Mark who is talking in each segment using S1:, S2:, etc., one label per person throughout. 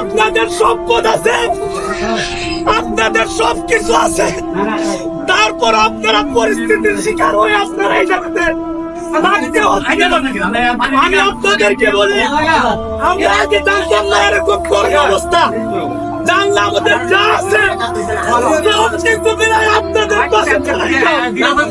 S1: আপনাদের সম্পদ আছে, আপনাদের সবকিছু আছে, তারপর আপনারা পরিস্থিতির শিকার হয়ে আপনারা এই জায়গাতে থাকতে হচ্ছে। আমি আপনাদেরকে বলি, আমরা আগে জানতাম না এরকম করোনা অবস্থা, জানলাম আমাদের যা আছে সব কিছু মিলাই আপনাদের পাশে থাকতাম।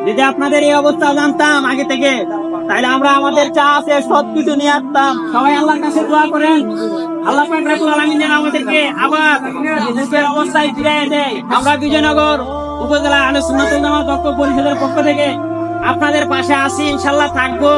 S2: যদি আপনাদের এই অবস্থা জানতাম আগে থেকে, তাহলে আমরা আমাদের যা আছে সবকিছু নিয়ে আসতাম। সবাই আল্লাহর কাছে দোয়া করেন, আল্লাহ পাক রব্বুল আলামিন যেন আমাদেরকে আবার নিজের অবস্থায় ফিরিয়ে দেয়। আমরা বিজয়নগর উপজেলা আহলে সুন্নাত ওয়াল জামাত ঐক্য পরিষদের পক্ষ থেকে আপনাদের পাশে আছি, ইনশাআল্লাহ থাকবো।